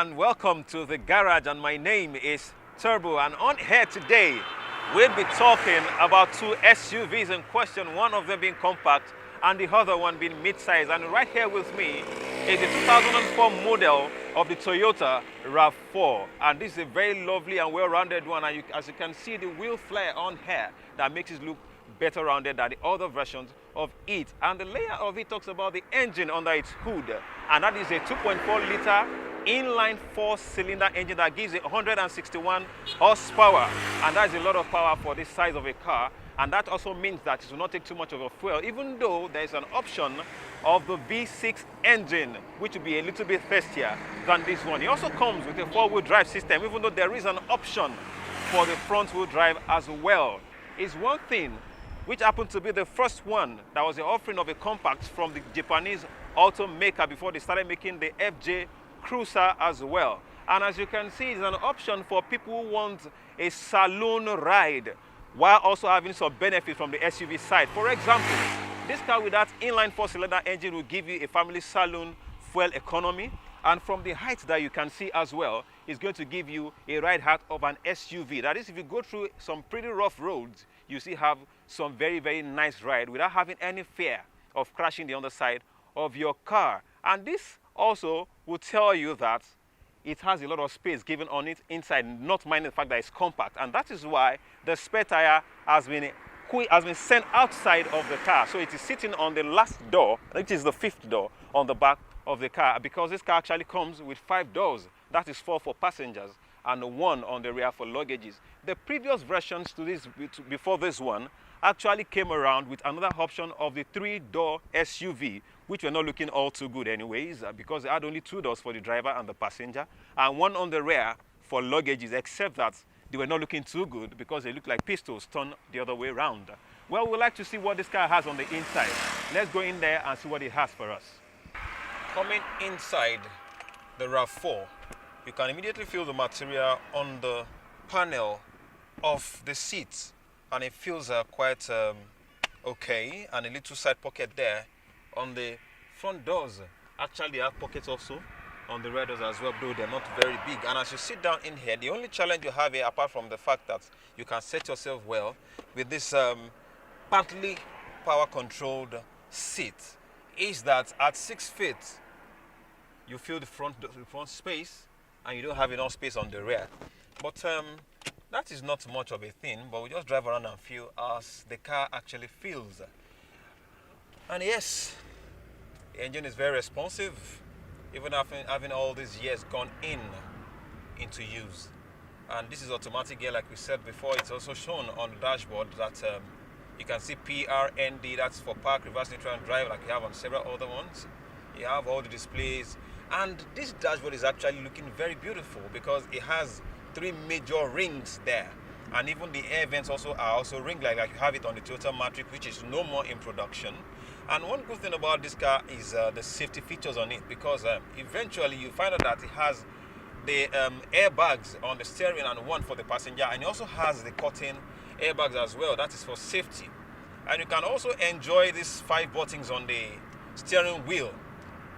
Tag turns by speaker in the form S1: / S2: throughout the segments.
S1: and welcome to the garage, and my name is Turbo, and on here today we'll be talking about two SUVs in question, one of them being compact and the other one being mid-size. And right here with me is the 2004 model of the Toyota RAV4, and this is a very lovely and well-rounded one, and as you can see, the wheel flare on here that makes it look better rounded than the other versions of it. And the layer of it talks about the engine under its hood, and that is a 2.4 liter inline 4-cylinder engine that gives it 161 horsepower, and that is a lot of power for this size of a car. And that also means that it will not take too much of a fuel, even though there is an option of the V6 engine, which will be a little bit thirstier than this one. It also comes with a 4-wheel drive system, even though there is an option for the front-wheel drive as well. It's one thing which happened to be the first one that was the offering of a compact from the Japanese automaker before they started making the FJ Cruiser as well. And as you can see, it's an option for people who want a saloon ride while also having some benefit from the SUV side. For example, this car with that inline 4-cylinder engine will give you a family saloon fuel economy, and from the height that you can see as well, it's going to give you a ride height of an SUV. That is, if you go through some pretty rough roads, you still have some very nice ride without having any fear of crashing the underside of your car. And this also will tell you that it has a lot of space given on it inside, not minding the fact that it's compact. And that is why the spare tire has been sent outside of the car. So it is sitting on the last door, which is the 5th door on the back of the car, because this car actually comes with 5 doors. That is 4 for passengers and 1 on the rear for luggages. The previous versions to this, before this one, actually came around with another option of the 3-door SUV, which were not looking all too good anyways, because they had only 2 doors for the driver and the passenger, and 1 on the rear for luggages, except that they were not looking too good because they looked like pistols turned the other way around. Well, we'd like to see what this car has on the inside. Let's go in there and see what it has for us. Coming inside the RAV4, you can immediately feel the material on the panel of the seats, and it feels quite okay, and a little side pocket there on the front doors. Actually, they have pockets also on the rear doors as well, though they're not very big. And as you sit down in here, the only challenge you have here, apart from the fact that you can set yourself well with this partly power controlled seat, is that at 6 feet you feel the front space and you don't have enough space on the rear. But that is not much of a thing, but we just drive around and feel as the car actually feels. And yes, the engine is very responsive, even after having all these years gone into use. And this is automatic gear, like we said before. It's also shown on the dashboard that you can see PRND, that's for park, reverse, neutral, and drive, like you have on several other ones. You have all the displays, and this dashboard is actually looking very beautiful because it has 3 major rings there, and even the air vents also are also ring like you have it on the Toyota Matrix, which is no more in production. And one good thing about this car is the safety features on it, because eventually you find out that it has the airbags on the steering and 1 for the passenger, and it also has the curtain airbags as well. That is for safety. And you can also enjoy these 5 buttons on the steering wheel,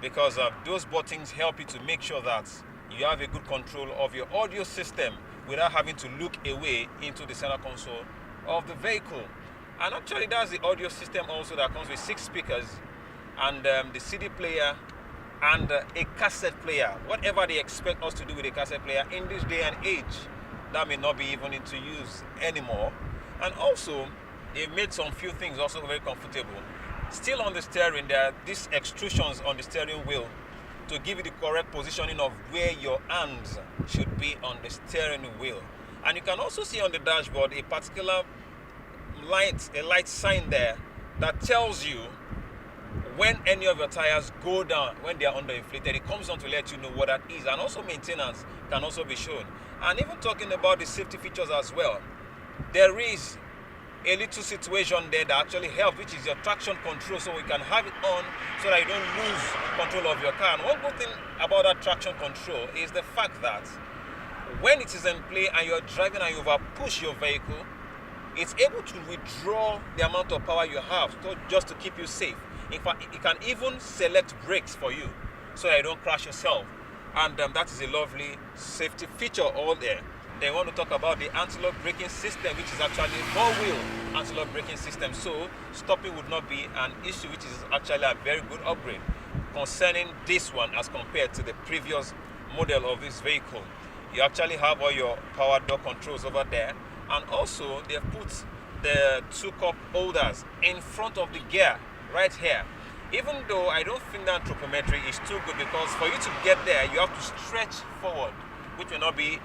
S1: because those buttons help you to make sure that you have a good control of your audio system without having to look away into the center console of the vehicle. And actually, that's the audio system also that comes with 6 speakers and the CD player and a cassette player. Whatever they expect us to do with a cassette player in this day and age, that may not be even into use anymore. And also, they've made some few things also very comfortable. Still on the steering, there are these extrusions on the steering wheel to give you the correct positioning of where your hands should be on the steering wheel. And you can also see on the dashboard a particular light sign there that tells you when any of your tires go down, when they are underinflated. It comes on to let you know what that is. And also maintenance can also be shown. And even talking about the safety features as well, there is a little situation there that actually helps, which is your traction control, so we can have it on so that you don't lose control of your car. And one good thing about that traction control is the fact that when it is in play and you're driving and you over push your vehicle, it's able to withdraw the amount of power you have just to keep you safe. In fact, it can even select brakes for you so that you don't crash yourself. and that is a lovely safety feature all there. They want to talk about the anti-lock braking system, which is actually four-wheel anti-lock braking system, so stopping would not be an issue, which is actually a very good upgrade concerning this one as compared to the previous model of this vehicle. You actually have all your power door controls over there, and also they've put the two cup holders in front of the gear right here. Even though I don't think that anthropometry is too good, because for you to get there you have to stretch forward, which will not be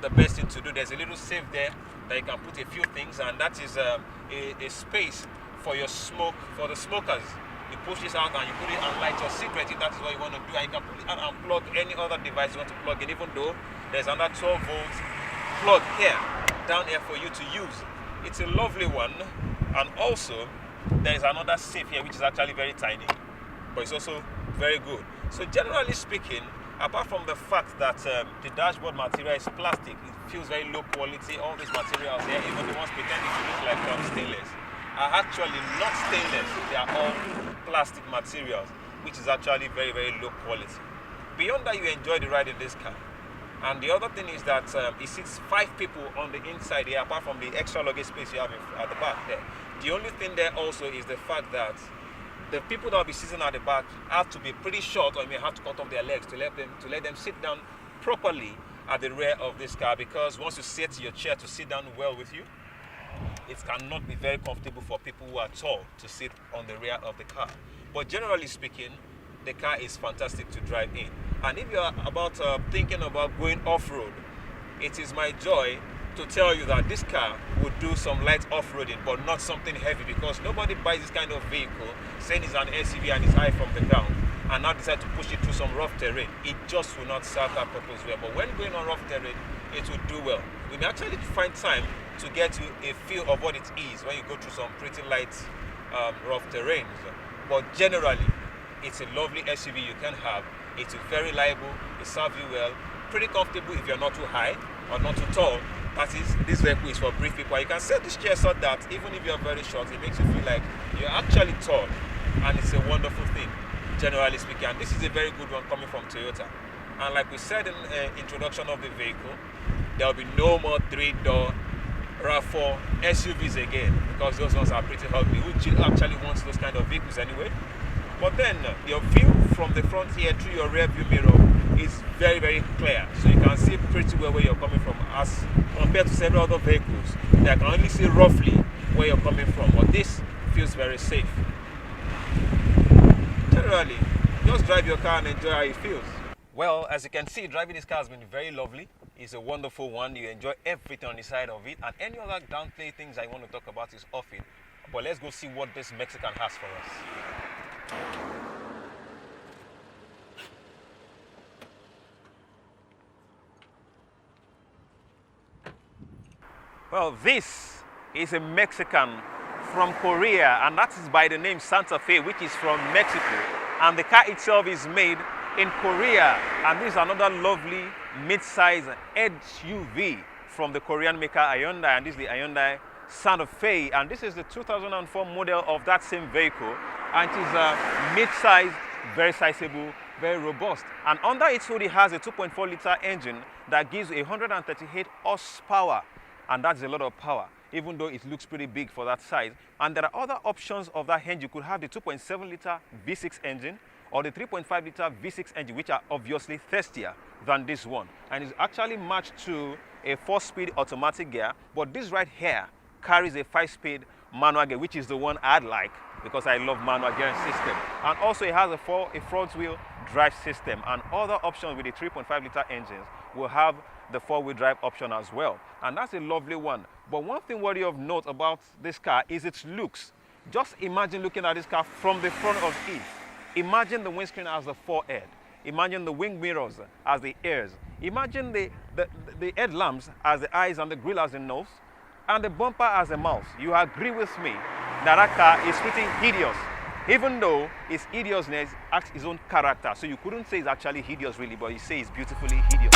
S1: the best thing to do. There's a little safe there that you can put a few things, and that is a space for your smoke, for the smokers. You push this out and you put it and light your cigarette if that is what you want to do, and you can put it and unplug any other device you want to plug in, even though there's another 12 volts plug here, down here for you to use. It's a lovely one. And also there is another safe here which is actually very tiny, but it's also very good. So generally speaking, apart from the fact that the dashboard material is plastic, it feels very low quality. All these materials here, even the ones pretending to look like stainless, are actually not stainless. They are all plastic materials, which is actually very, very low quality. Beyond that, you enjoy the ride in this car. And the other thing is that it sits 5 people on the inside here, apart from the extra luggage space you have at the back there. The only thing there also is the fact that the people that will be sitting at the back have to be pretty short, or you may have to cut off their legs to let them sit down properly at the rear of this car, because once you set your chair to sit down well with you, it cannot be very comfortable for people who are tall to sit on the rear of the car. But generally speaking, the car is fantastic to drive in. And if you are thinking about going off-road, it is my joy to tell you that this car would do some light off-roading, but not something heavy, because nobody buys this kind of vehicle saying it's an SUV and it's high from the ground and now decide to push it through some rough terrain. It just will not serve that purpose well. But when going on rough terrain, it will do well. We may actually find time to get you a feel of what it is when you go through some pretty light rough terrains. But generally, it's a lovely SUV you can have. It's very reliable, it serves you well, pretty comfortable if you're not too high or not too tall. That is, this vehicle is for brief people. You can set this chair so that even if you're very short, it makes you feel like you're actually tall, and it's a wonderful thing, generally speaking. And this is a very good one coming from Toyota. And like we said in the introduction of the vehicle, there will be no more 3-door RAV4 SUVs again, because those ones are pretty ugly. Who actually wants those kind of vehicles anyway? But then your view from the front here through your rear view mirror is very, very clear. So you can see pretty well where you're coming from, as compared to several other vehicles that can only see roughly where you're coming from. But this feels very safe. Generally, just drive your car and enjoy how it feels. Well, as you can see, driving this car has been very lovely. It's a wonderful one. You enjoy everything on the side of it. And any other downplay things I want to talk about is off it. But let's go see what this Mexican has for us. Well, this is a Mexican from Korea, and that is by the name Santa Fe, which is from Mexico. And the car itself is made in Korea. And this is another lovely mid-size SUV from the Korean maker Hyundai, and this is the Hyundai Santa Fe, and this is the 2004 model of that same vehicle, and it is a mid-size, very sizable, very robust. And under its hood it has a 2.4-liter engine that gives 138 horsepower, and that's a lot of power, even though it looks pretty big for that size. And there are other options of that engine. You could have the 2.7-liter V6 engine or the 3.5-liter V6 engine, which are obviously thirstier than this one, and it's actually matched to a 4-speed automatic gear. But this right here carries a 5-speed manual gear, which is the one I'd like, because I love manual gearing system. And also it has a front-wheel drive system, and other options with the 3.5-liter engines will have the 4-wheel drive option as well. And that's a lovely one. But one thing worthy of note about this car is its looks. Just imagine looking at this car from the front of it. Imagine the windscreen as the forehead. Imagine the wing mirrors as the ears. Imagine the headlamps as the eyes and the grille as the nose, and the bumper as a mouth. You agree with me that that car is pretty hideous, even though its hideousness acts its own character. So you couldn't say it's actually hideous really, but you say it's beautifully hideous.